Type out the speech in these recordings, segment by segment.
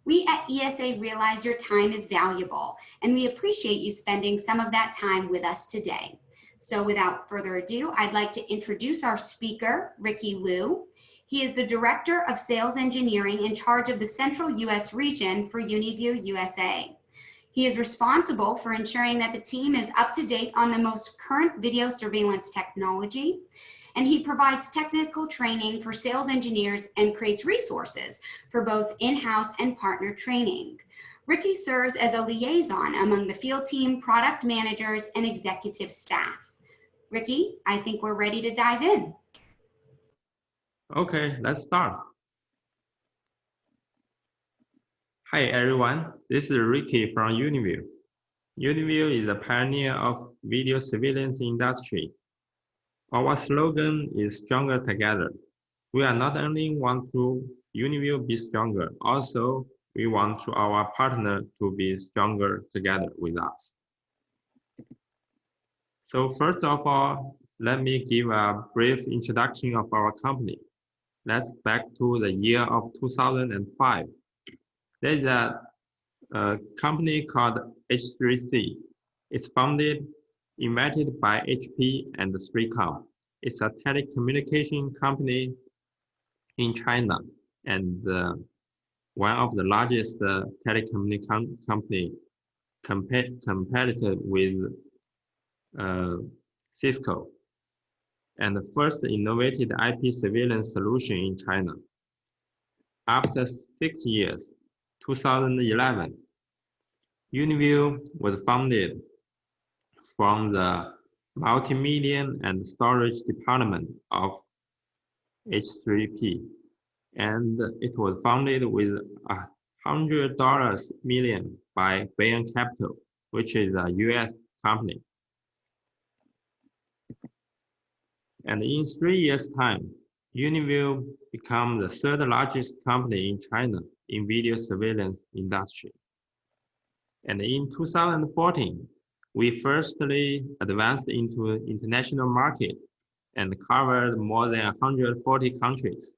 We at ESA realize your time is valuable, and we appreciate you spending some of that time with us today. So without further ado, I'd like to introduce our speaker, Ricky Liu. He is the Director of Sales Engineering in charge of the Central U.S. region for Uniview USA. He is responsible for ensuring that the team is up to date on the most current video surveillance technology, and he provides technical training for sales engineers and creates resources for both in-house and partner training. Ricky serves as a liaison among the field team, product managers, and executive staff. Ricky, I think we're ready to dive in. Okay, let's start. Hi everyone, this is Ricky from Uniview. Uniview is a pioneer of video surveillance industry. Our slogan is stronger together. We are not only want to Uniview be stronger, also we want to our partner to be stronger together with us. So first of all, let me give a brief introduction of our company. Let's back to the year of 2005. There's a company called H3C. It's founded, invented by HP and 3Com. It's a telecommunication company in China and one of the largest telecommunication company competitive with Cisco, and the first innovative IP surveillance solution in China. After 6 years, 2011, Uniview was founded from the multimedia and storage department of H3P, and it was founded with $100 million by Bain Capital, which is a US company. And in 3 years' time, Uniview became the third largest company in China in video surveillance industry. And in 2014, we firstly advanced into international market and covered more than 140 countries.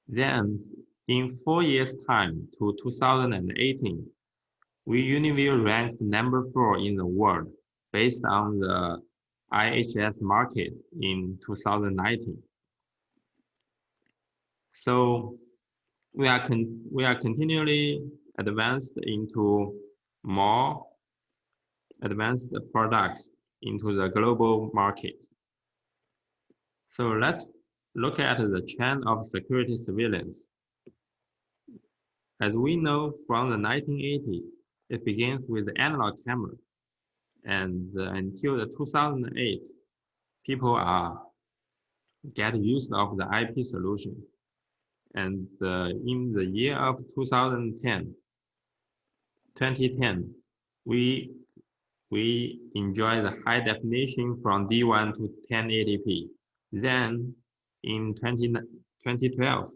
Then, in 4 years' time to 2018, Uniview ranked number 4 in the world based on the IHS market in 2019. So we are continually advanced into more advanced products into the global market. So let's look at the trend of security surveillance. As we know from the 1980s, it begins with the analog camera. And until the 2008, people get used of the IP solution. And in the year of 2010, we enjoy the high definition from D1 to 1080p. Then in 2012,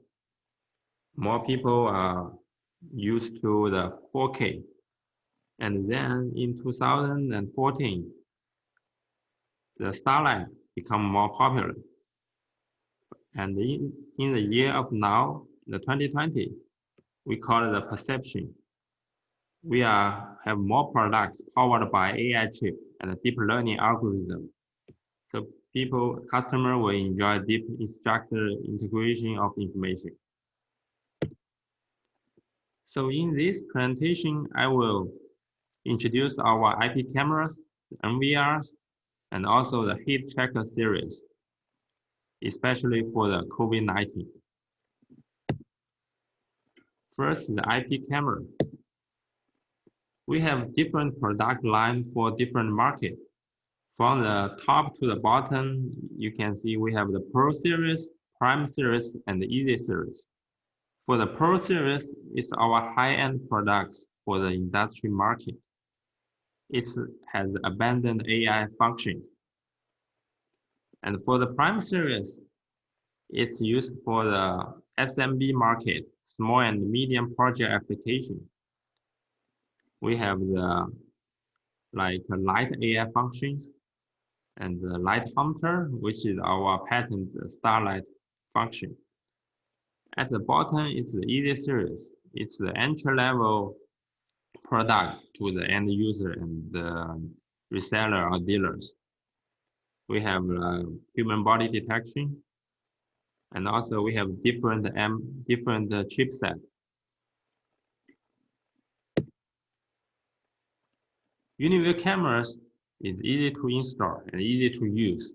more people are used to the 4K. And then in 2014, the Starlight become more popular. And in the year of now, the 2020, we call it the perception. We have more products powered by AI chip and a deep learning algorithm. So customer will enjoy deep structured integration of information. So in this presentation, I will introduce our IP cameras, NVRs, and also the heat checker series, especially for the COVID-19. First, the IP camera. We have different product line for different market. From the top to the bottom, you can see we have the Pro Series, Prime Series, and the Easy Series. For the Pro Series, it's our high-end products for the industry market. It has abundant AI functions. And for the Prime Series, it's used for the SMB market, small and medium project application. We have the light AI functions and the Light Hunter, which is our patent Starlight function. At the bottom, it's the Easy series. It's the entry-level product to the end user and the reseller or dealers. We have human body detection, and also we have different chipset. Uniview cameras is easy to install and easy to use.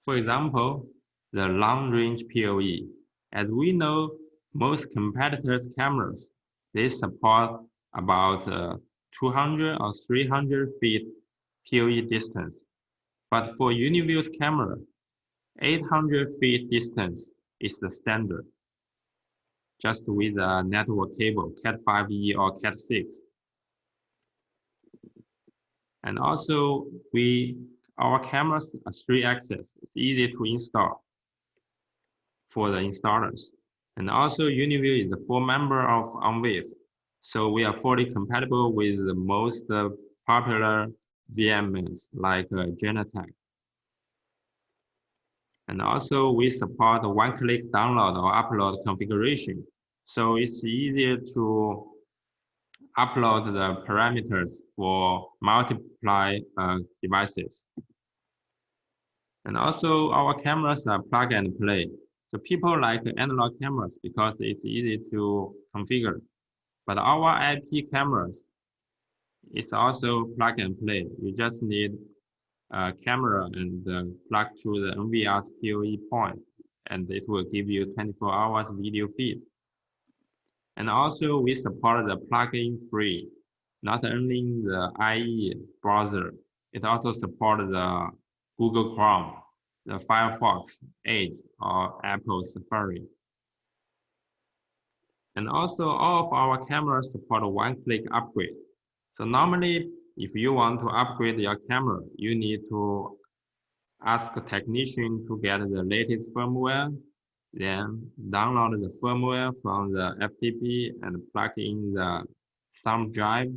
For example, the long-range PoE. As we know, most competitors' cameras, they support about 200 or 300 feet PoE distance. But for Uniview's camera, 800 feet distance is the standard, just with a network cable, Cat5e or Cat6. And also, our cameras are 3-axis. It's easy to install for the installers. And also, Uniview is a full member of Unviv, so we are fully compatible with the most popular VMs like Genetec. And also, we support one-click download or upload configuration, so it's easier to upload the parameters for multiple devices. And also, our cameras are plug and play. So people like analog cameras because it's easy to configure. But our IP cameras, it's also plug and play. You just need a camera and plug through the NVRs PoE point, and it will give you 24 hours video feed. And also, we support the plug-in free, not only in the IE browser, it also supports the Google Chrome, the Firefox, Edge, or Apple Safari. And also, all of our cameras support a one-click upgrade. So normally, if you want to upgrade your camera, you need to ask a technician to get the latest firmware, then download the firmware from the FTP and plug in the thumb drive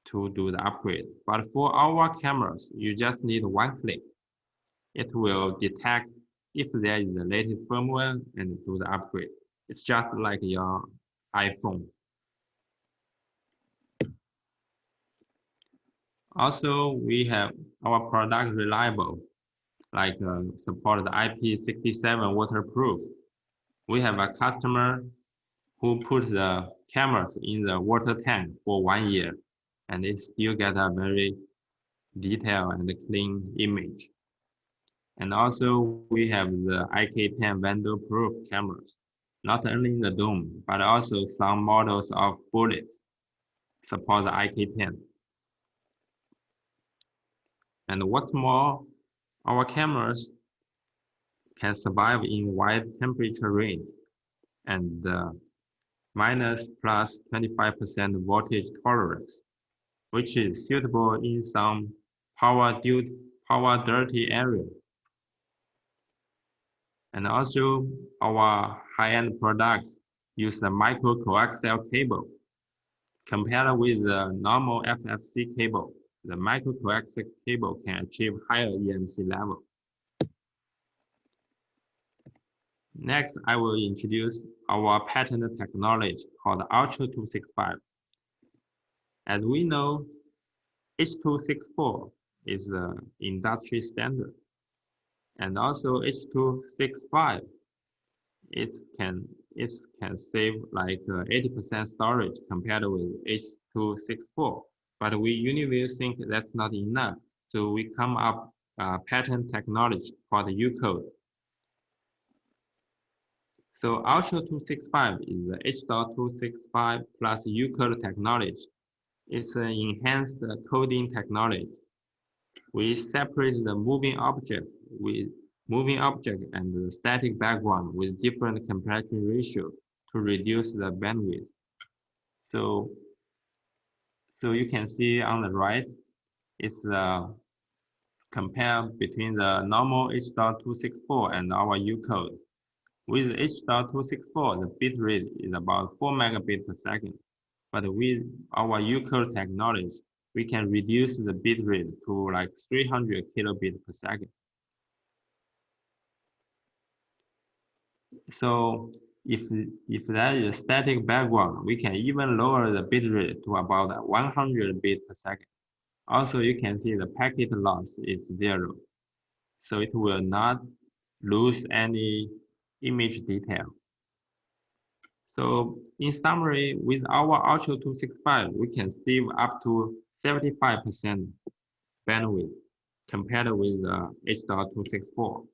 to do the upgrade. But for our cameras, you just need one click. It will detect if there is the latest firmware and do the upgrade. It's just like your iPhone. Also, we have our product reliable, like support the IP67 waterproof. We have a customer who put the cameras in the water tank for 1 year, and it still get a very detailed and clean image. And also, we have the IK10 vandal-proof cameras, not only in the dome, but also some models of bullets support the IK10. And what's more, our cameras can survive in wide temperature range and minus plus 25% voltage tolerance, which is suitable in some power dirty area. And also, our high-end products use the micro coaxial cable. Compared with the normal FFC cable, the micro coaxial cable can achieve higher EMC level. Next, I will introduce our patented technology called Ultra 265. As we know, H.264 is the industry standard. And also H.265, it can save like 80% storage compared with H.264. But we Uniview think that's not enough. So we come up patent technology called U-code. So Ultra 265 is the H.265 plus U-code technology. It's an enhanced coding technology. We separate the moving object and the static background with different compression ratio to reduce the bandwidth. So you can see on the right, it's the compare between the normal H.264 and our U-code. With H.264, the bit rate is about 4 megabit per second. But with our U-code technology, we can reduce the bit rate to like 300 kilobit per second. So if there is a static background, we can even lower the bitrate to about 100 bits per second. Also, you can see the packet loss is 0. So it will not lose any image detail. So in summary, with our Ultra 265, we can save up to 75% bandwidth compared with the H.264.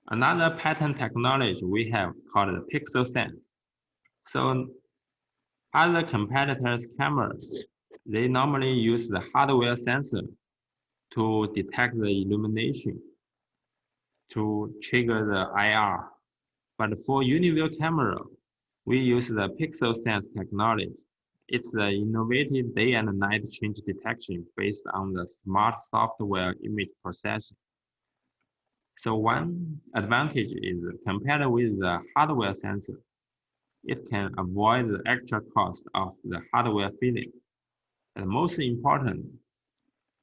Another patent technology we have called the pixel sense. So other competitors' cameras, they normally use the hardware sensor to detect the illumination to trigger the IR. But for Uniview camera, we use the pixel sense technology. It's the innovative day and night change detection based on the smart software image processing. So one advantage is compared with the hardware sensor, it can avoid the extra cost of the hardware fitting. And most important,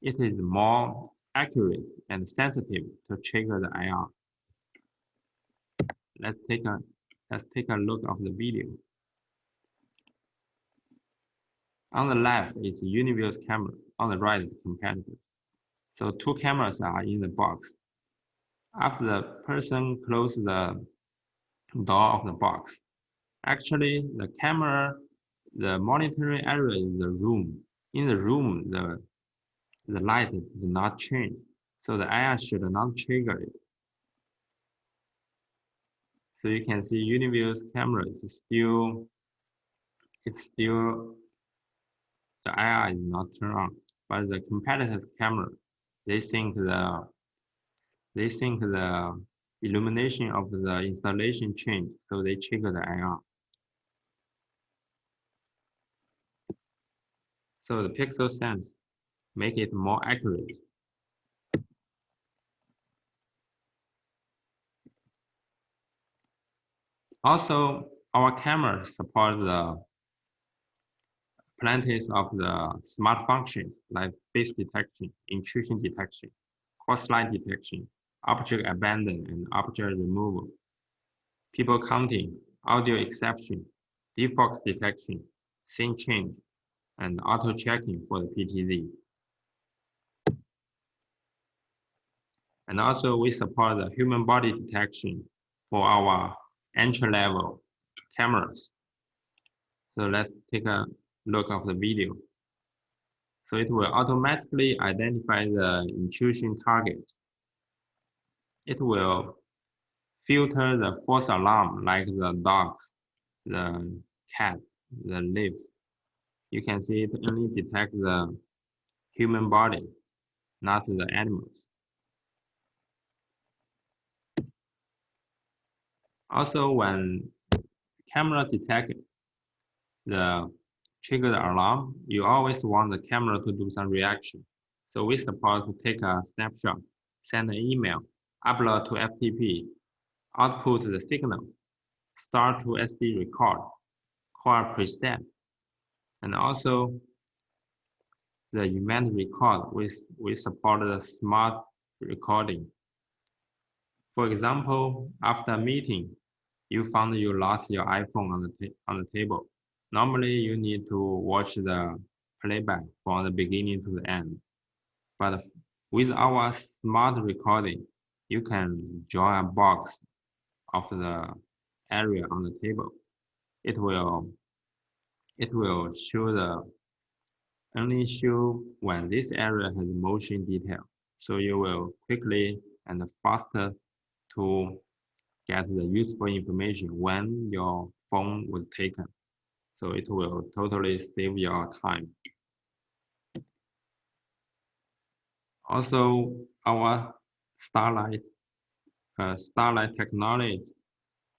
it is more accurate and sensitive to trigger the IR. Let's take a look of the video. On the left is Uniview's camera, on the right is competitor. So two cameras are in the box. After the person closes the door of the box, actually the camera, the monitoring area is the room. In the room, the light does not change, so the IR should not trigger it. So you can see Uniview's camera is still, the IR is not turned on, but the competitor's camera, they think the illumination of the installation changed, so they trigger the IR. So the pixel sense make it more accurate. Also, our cameras support the plenty of the smart functions like face detection, intrusion detection, cross line detection, object abandon and object removal, people counting, audio exception, default detection, scene change, and auto checking for the PTZ. And also we support the human body detection for our entry-level cameras. So let's take a look of the video. So it will automatically identify the intrusion target. It will filter the false alarm like the dogs, the cat, the leaves. You can see it only detects the human body, not the animals. Also, when camera detects the trigger the alarm, you always want the camera to do some reaction. So we support to take a snapshot, send an email, upload to FTP, output the signal, start to SD record, call a preset, and also the event record. We support the smart recording. For example, after a meeting, you found you lost your iPhone on the table. Normally, you need to watch the playback from the beginning to the end. But with our smart recording, you can draw a box of the area on the table. It will only show when this area has motion detail. So you will quickly and faster to get the useful information when your phone was taken. So it will totally save your time. Also, our Starlight technology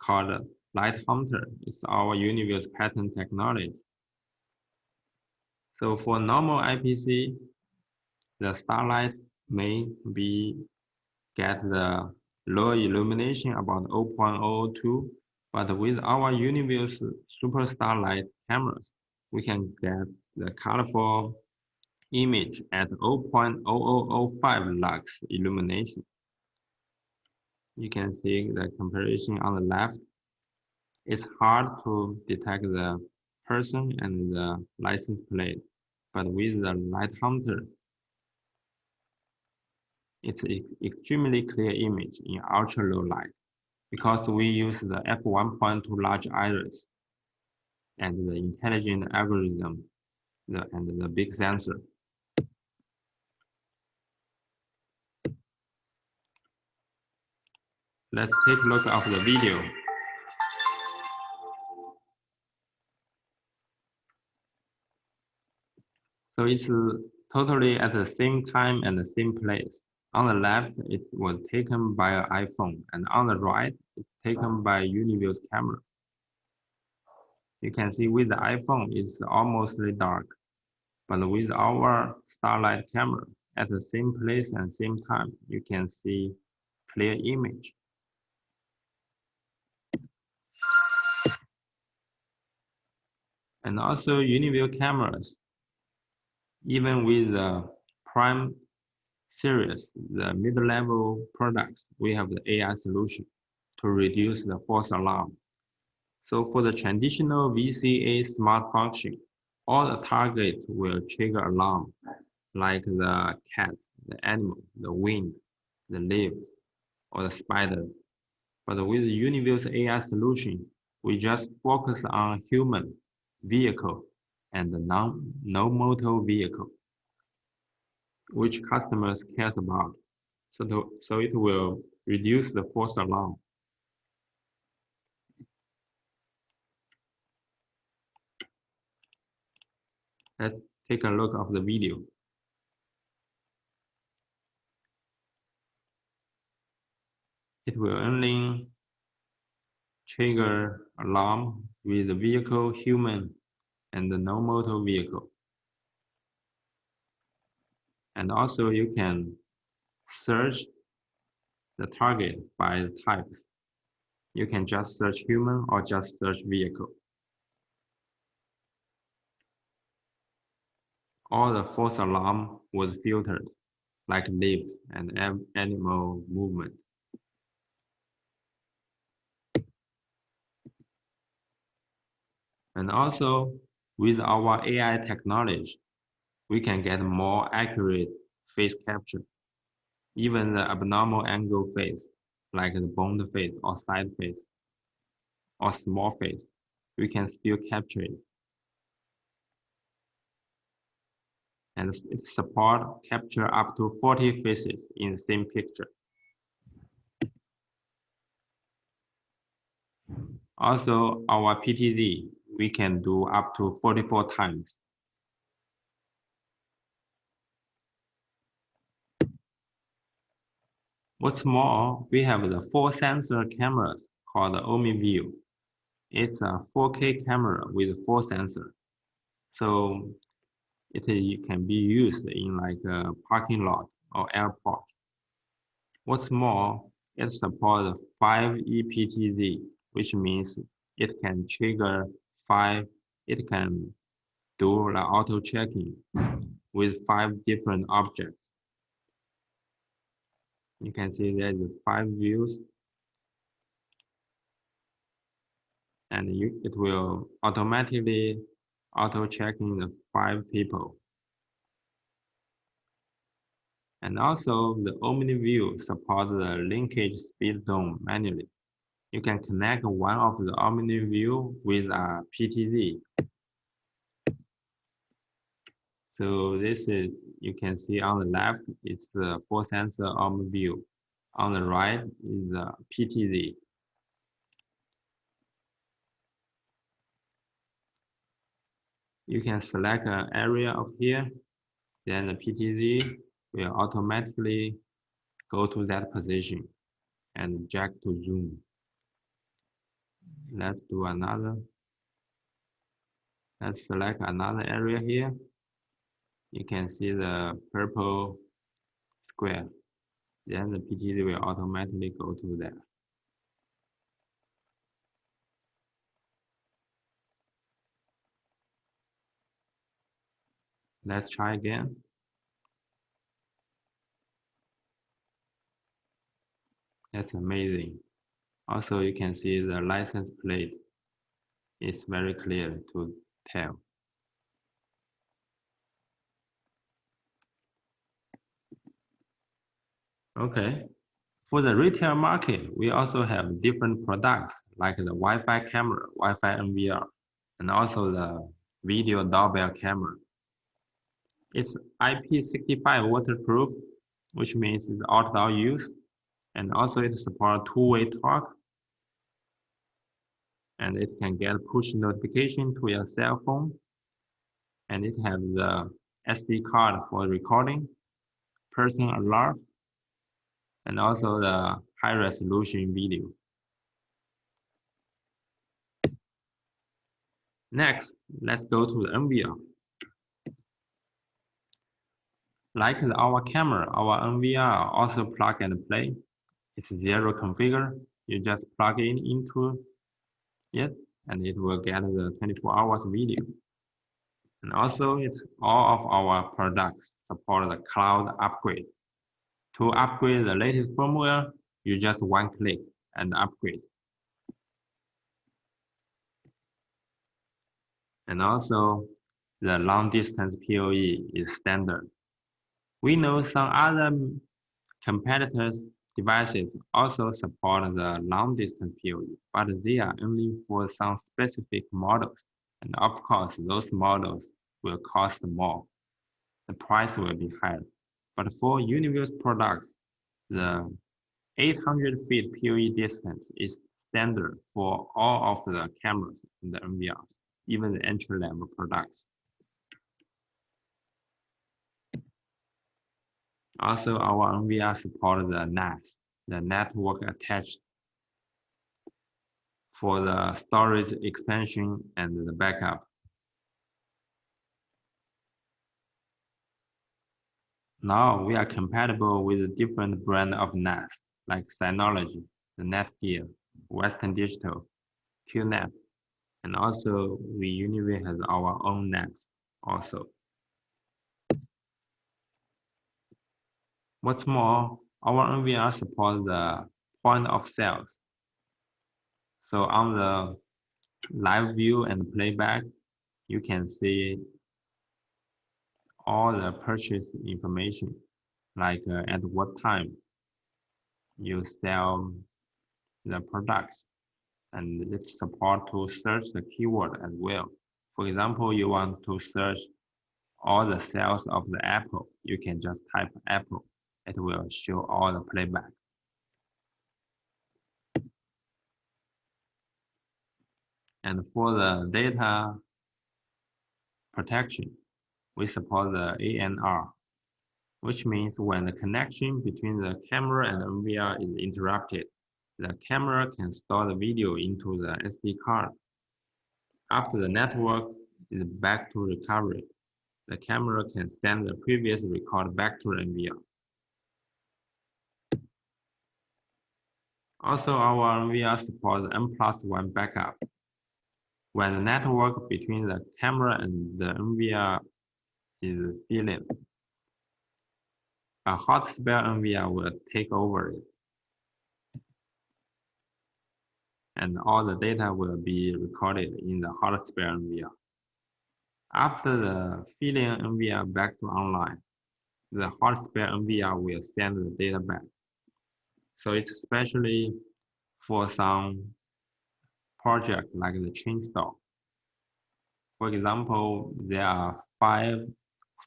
called Light Hunter is our Uniview's patent technology. So for normal IPC, the Starlight may get the low illumination about 0.002, but with our Uniview's Super Starlight cameras, we can get the colorful image at 0.0005 lux illumination. You can see the comparison on the left. It's hard to detect the person and the license plate, but with the Light Hunter, it's an extremely clear image in ultra-low light because we use the f1.2 large iris and the intelligent algorithm and the big sensor. Let's take a look at the video. So it's totally at the same time and the same place. On the left, it was taken by an iPhone, and on the right, it's taken by Uniview's camera. You can see with the iPhone, it's almost dark, but with our starlight camera, at the same place and same time, you can see clear image. And also Uniview cameras, even with the Prime series, the mid-level products, we have the AI solution to reduce the false alarm. So for the traditional VCA smart function, all the targets will trigger alarm, like the cat, the animal, the wind, the leaves, or the spiders. But with Uniview's AI solution, we just focus on human, vehicle, and the no-motor vehicle, which customers cares about. So it will reduce the false alarm. Let's take a look at the video. It will only trigger alarm with the vehicle, human, and the no-motor vehicle. And also you can search the target by the types. You can just search human or just search vehicle. All the false alarm was filtered, like leaves and animal movement. And also, with our AI technology, we can get more accurate face capture. Even the abnormal angle face, like the boned face or side face, or small face, we can still capture it. And it support capture up to 40 faces in the same picture. Also, our PTZ, we can do up to 44 times. What's more, we have the 4 sensor cameras called the Uniview. It's a 4K camera with 4 sensors. So it can be used in like a parking lot or airport. What's more, it supports 5 EPTZ, which means it can trigger 5, it can do the auto checking with 5 different objects. You can see there's 5 views, and it will automatically auto checking the 5 people. And also the Uniview supports the linkage speed zone manually. You can connect one of the Uniview with a PTZ. So this is, you can see on the left, it's the 4 sensor Uniview. On the right is the PTZ. You can select an area of here, then the PTZ will automatically go to that position and jack to zoom. Let's do another. Let's select another area here. You can see the purple square. Then the PTZ will automatically go to there. Let's try again. That's amazing. Also, you can see the license plate. It's very clear to tell. Okay. For the retail market, we also have different products like the Wi-Fi camera, Wi-Fi NVR, and also the video doorbell camera. It's IP65 waterproof, which means it's outdoor use, and also it supports two-way talk, and it can get push notification to your cell phone, and it has the SD card for recording, person alert, and also the high-resolution video. Next, let's go to the NVR. Like our camera, our NVR also plug and play. It's zero configure. You just plug it into it, and it will get the 24 hours video. And also, it's all of our products support the cloud upgrade. To upgrade the latest firmware, you just one click and upgrade. And also, the long distance PoE is standard. We know some other competitors' devices also support the long distance PoE, but they are only for some specific models. And of course, those models will cost more. The price will be higher. But for Uniview's products, the 800 feet PoE distance is standard for all of the cameras in the NVRs, even the entry-level products. Also, our NVR supports the NAS, the network attached, for the storage expansion and the backup. Now we are compatible with different brands of NAS, like Synology, the Netgear, Western Digital, QNAP, and also Uniview has our own NAS also. What's more, our NVR supports the point of sales. So on the live view and playback, you can see all the purchase information, like at what time you sell the products, and it support to search the keyword as well. For example, you want to search all the sales of the Apple, you can just type Apple. It will show all the playback. And for the data protection, we support the ANR, which means when the connection between the camera and the NVR is interrupted, the camera can store the video into the SD card. After the network is back to recovery, the camera can send the previous record back to the NVR. Also, our NVR supports N+1 backup. When the network between the camera and the NVR is failing, a hot spare NVR will take over it, and all the data will be recorded in the hot spare NVR. After the filling NVR back to online, the hot spare NVR will send the data back. So it's especially for some projects like the chain store. For example, there are 5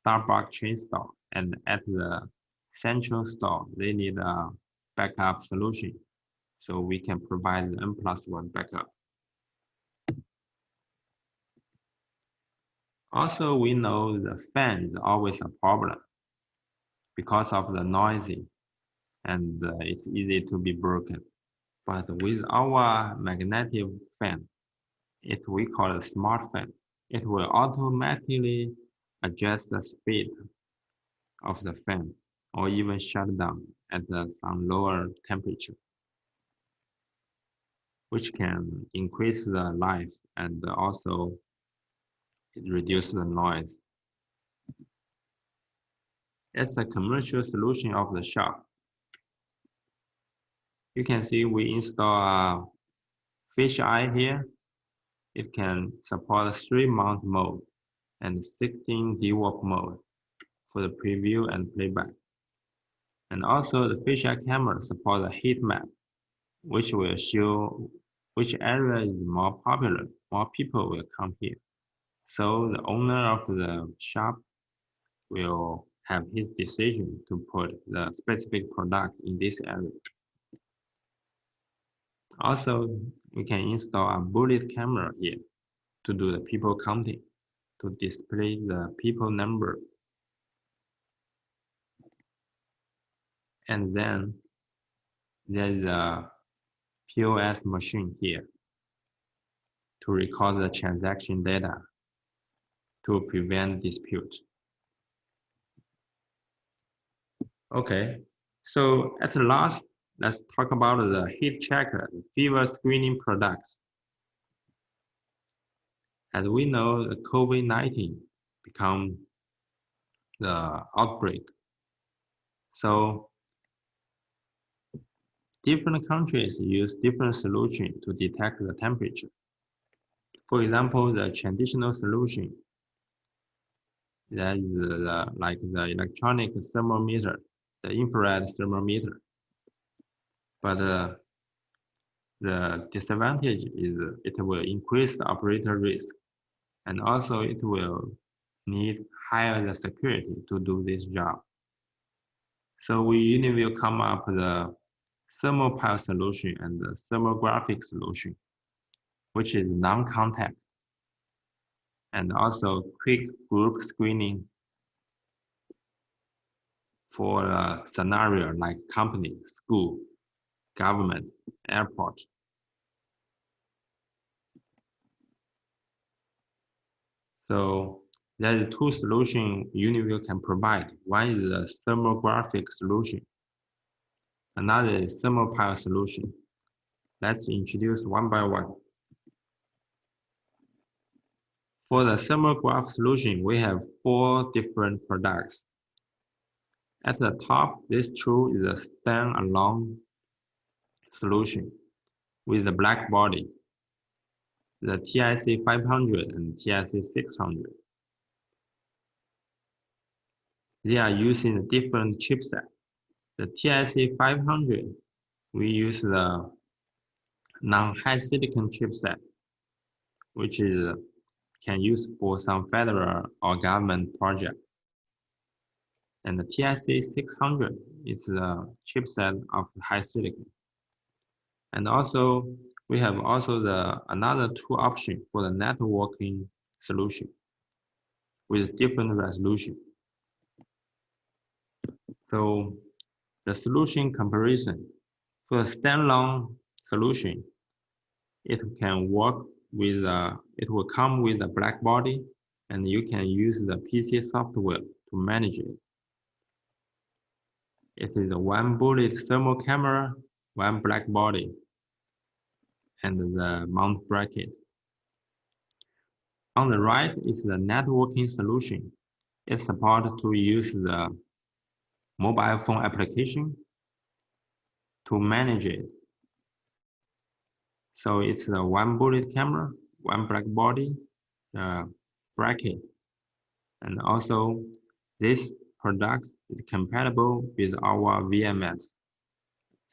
Starbucks chain stores, and at the central store, they need a backup solution. So we can provide the N+1 backup. Also, we know the fan is always a problem because of the noisy, and it's easy to be broken. But with our magnetic fan, we call it smart fan, it will automatically adjust the speed of the fan or even shut down at some lower temperature, which can increase the life and also reduce the noise. It's a commercial solution of the shop. You can see we install a fish eye here. It can support 3-mount mode and 16 DWAP mode for the preview and playback. And also the fish eye camera supports a heat map, which will show which area is more popular. More people will come here. So the owner of the shop will have his decision to put the specific product in this area. Also, we can install a bullet camera here to do the people counting, to display the people number. And then there's a POS machine here to record the transaction data to prevent disputes. Okay, so at last, let's talk about the heat checker, the fever screening products. As we know, the COVID-19 become the outbreak. So different countries use different solutions to detect the temperature. For example, the traditional solution, that is like the electronic thermometer, the infrared thermometer. But the disadvantage is it will increase the operator risk, and also it will need higher security to do this job. So we Uniview come up the thermopile solution and the thermographic solution, which is non-contact, and also quick group screening for a scenario like company, school, government, airport. So there are two solutions Uniview can provide. One is the thermographic solution. Another is thermopile solution. Let's introduce one by one. For the thermograph solution, we have 4 different products. At the top, this tool is a stand-alone solution with a black body, the TIC 500 and TIC 600. They are using a different chipset. The TIC 500, we use the non-high silicon chipset, which is can use for some federal or government project. And the TIC 600 is the chipset of high silicon. And also, we have also another 2 options for the networking solution with different resolution. So the solution comparison for the standalone solution, it can work with it will come with a black body, and you can use the PC software to manage it. It is a 1 bullet thermal camera, 1 black body, and the mount bracket. On the right is the networking solution. It supports to use the mobile phone application to manage it. So it's the 1 bullet camera, 1 black body, bracket, and also this product is compatible with our VMS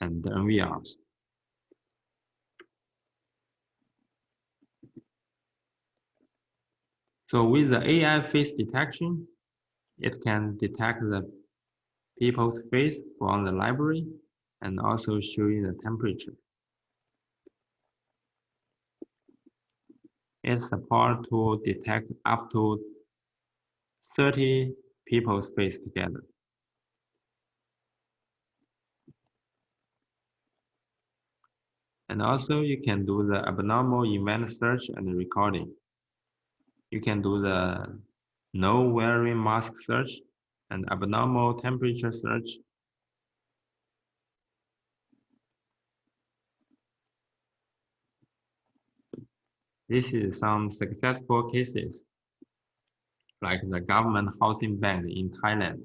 and the NVRs. So with the AI face detection, it can detect the people's face from the library and also showing the temperature. It supports to detect up to 30 people's face together. And also you can do the abnormal event search and recording. You can do the no wearing mask search and abnormal temperature search. This is some successful cases, like the government housing bank in Thailand,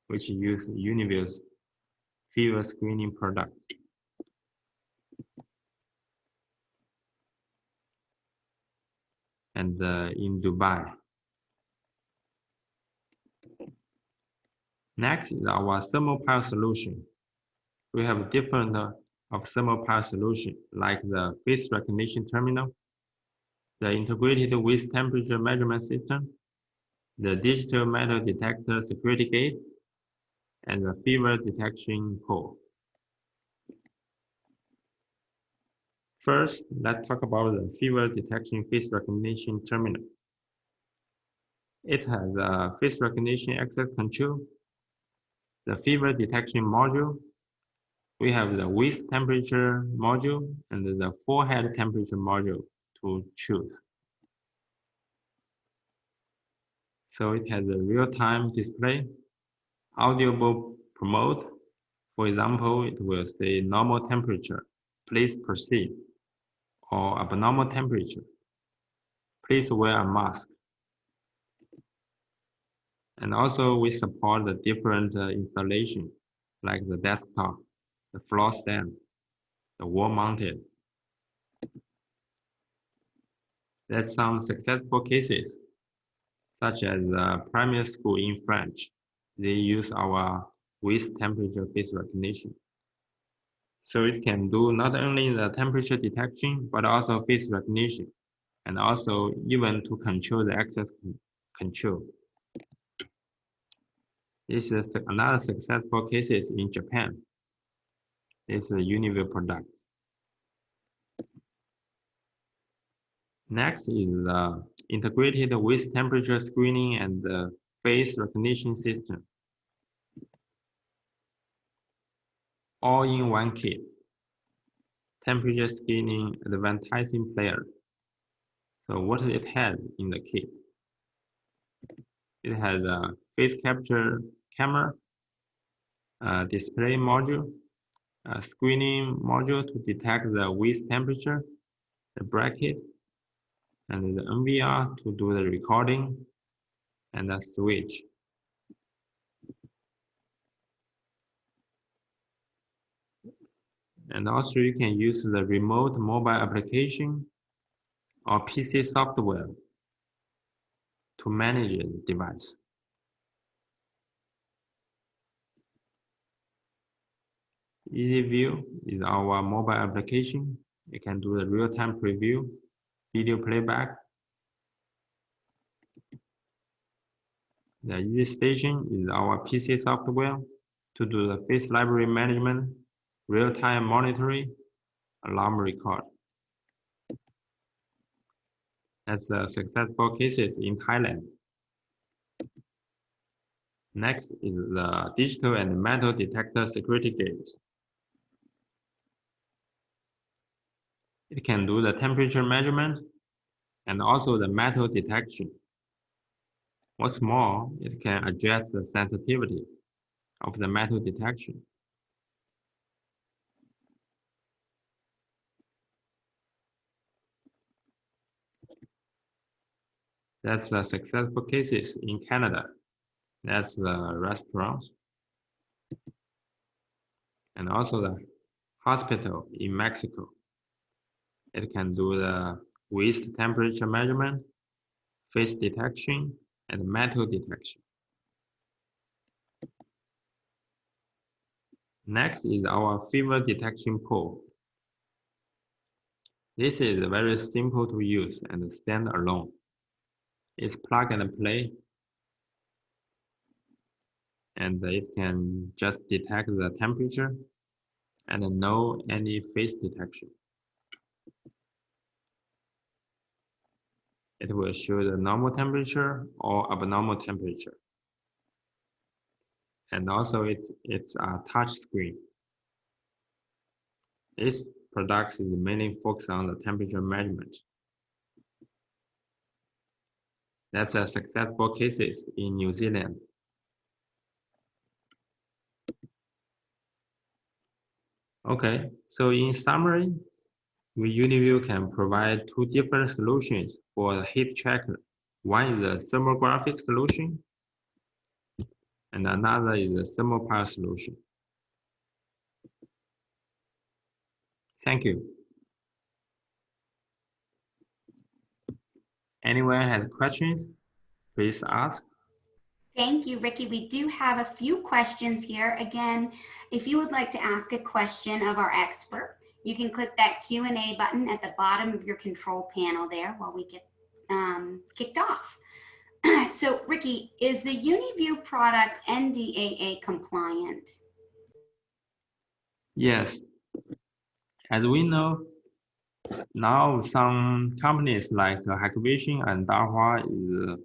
which use Uniview's fever screening products. and in Dubai. Next is our thermopile solution. We have different of thermopile solution, like the face recognition terminal, the integrated with temperature measurement system, the digital metal detector security gate, and the fever detection pole. First, let's talk about the fever detection face recognition terminal. It has a face recognition access control, the fever detection module. We have the waist temperature module and the forehead temperature module to choose. So it has a real-time display, audible promote. For example, it will say normal temperature, please proceed, or abnormal temperature, please wear a mask. And also we support the different installation, like the desktop, the floor stand, the wall mounted. There's some successful cases, such as primary school in French. They use our waist temperature face recognition. So it can do not only the temperature detection, but also face recognition, and also even to control the access control. This is another successful cases in Japan. This is a Uniview product. Next is integrated with temperature screening and the face recognition system. All in one kit. Temperature screening advertising player. So what it has in the kit? It has a face capture camera, a display module, a screening module to detect the waist temperature, the bracket, and the NVR to do the recording, and a switch. And also you can use the remote mobile application or PC software to manage the device. Uniview is our mobile application. It can do the real-time preview, video playback. The Easy Station is our PC software to do the face library management, real-time monitoring, alarm record. That's the successful cases in Thailand. Next is the digital and metal detector security gate. It can do the temperature measurement and also the metal detection. What's more, it can adjust the sensitivity of the metal detection. That's the successful cases in Canada. That's the restaurant. And also the hospital in Mexico. It can do the waist temperature measurement, face detection, and metal detection. Next is our fever detection pole. This is very simple to use and stand alone. It's plug and play, and it can just detect the temperature and no any face detection. It will show the normal temperature or abnormal temperature. And also it's a touch screen. This product is mainly focused on the temperature measurement. That's a successful cases in New Zealand. Okay, so in summary, Uniview can provide two different solutions for the heat tracker. One is a thermographic solution, and another is a thermopile solution. Thank you. Anyone has questions? Please ask. Thank you, Ricky. We do have a few questions here. Again, if you would like to ask a question of our expert, you can click that Q&A button at the bottom of your control panel there while we get kicked off. So, Ricky, is the Uniview product NDAA compliant? Yes. As we know, now some companies like Hikvision and Dahua is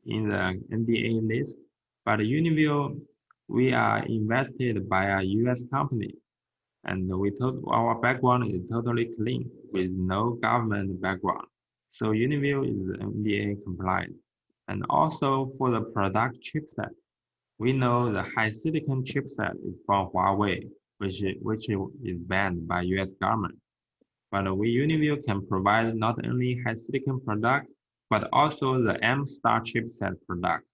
in the NDA list, but Uniview, we are invested by a US company, and our background is totally clean with no government background. So Uniview is NDA compliant. And also for the product chipset, we know the high silicon chipset is from Huawei, which is banned by US government. But we Uniview can provide not only high silicon product, but also the M-Star chipset product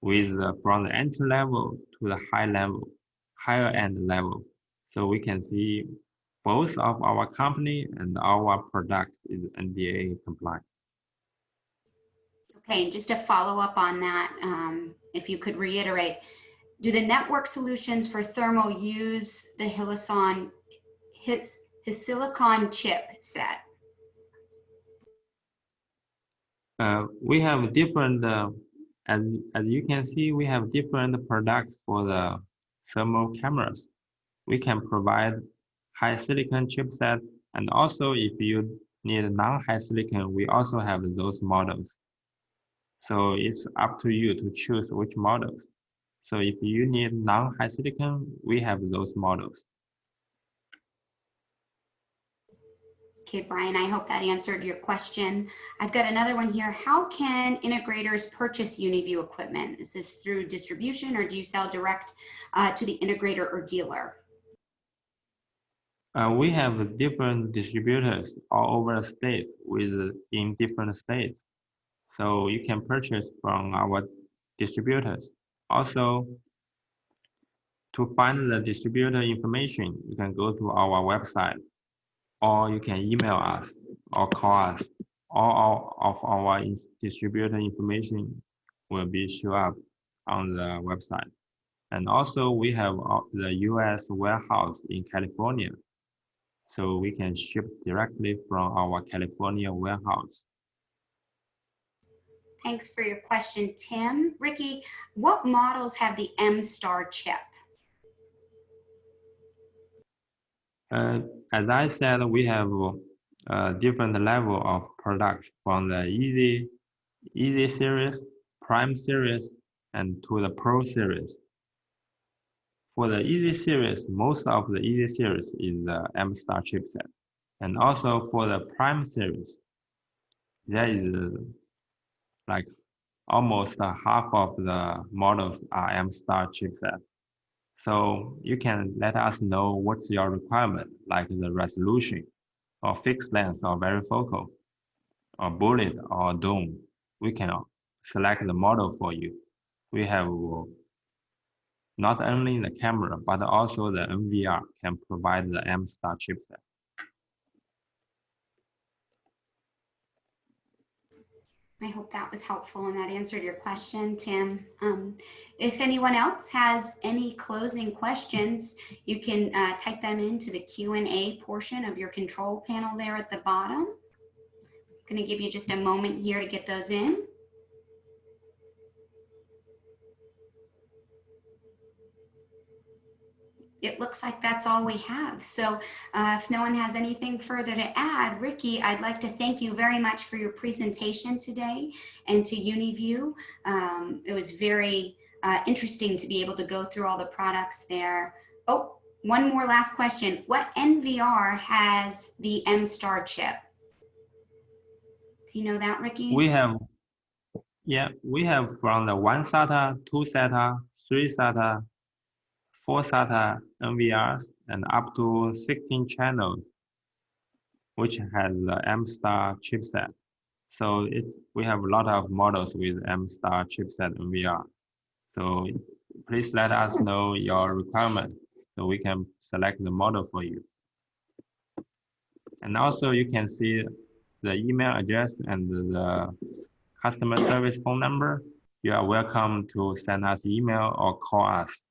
with from the entry level to the higher end level. So we can see both of our company and our products is NDA compliant. Okay, and just to follow up on that, if you could reiterate, do the network solutions for thermal use the silicon chip set? We have different, as you can see, we have different products for the thermal cameras. We can provide high silicon chipset, and also if you need non-high silicon, we also have those models. So it's up to you to choose which models. So if you need non-high silicon, we have those models. Okay, Brian, I hope that answered your question. I've got another one here. How can integrators purchase Uniview equipment? Is this through distribution, or do you sell direct to the integrator or dealer? We have different distributors all over the state in different states. So you can purchase from our distributors. Also, to find the distributor information, you can go to our website, or you can email us or call us. All of our distributor information will be show up on the website. And also we have the US warehouse in California. So we can ship directly from our California warehouse. Thanks for your question, Tim. Ricky, what models have the M-Star chip? As I said, we have a different level of products from the Easy series, Prime series, and to the Pro series. For the Easy series, most of the Easy series is the M-Star chipset. And also for the Prime series, there is like almost half of the models are M-Star chipset. So you can let us know what's your requirement, like the resolution, or fixed length, or varifocal, or bullet, or dome. We can select the model for you. We have not only the camera, but also the NVR can provide the M-Star chipset. I hope that was helpful and that answered your question, Tim. If anyone else has any closing questions, you can type them into the Q&A portion of your control panel there at the bottom. I'm going to give you just a moment here to get those in. It looks like that's all we have. So if no one has anything further to add, Ricky, I'd like to thank you very much for your presentation today and to Uniview. It was very interesting to be able to go through all the products there. Oh, one more last question. What NVR has the M-Star chip? Do you know that, Ricky? We have from the 1 SATA, 2 SATA, 3 SATA, 4 SATA NVRs, and up to 16 channels, which has the M-Star chipset. So we have a lot of models with M-Star chipset NVR. So please let us know your requirement so we can select the model for you. And also you can see the email address and the customer service phone number, you are welcome to send us email or call us.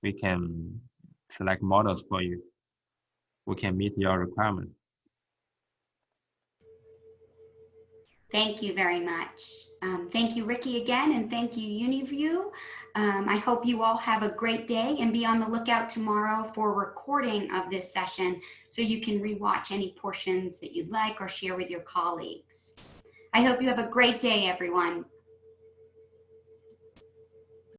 We can select models for you. We can meet your requirement. Thank you very much. Thank you, Ricky, again, and thank you, Uniview. I hope you all have a great day and be on the lookout tomorrow for a recording of this session so you can rewatch any portions that you'd like or share with your colleagues. I hope you have a great day, everyone.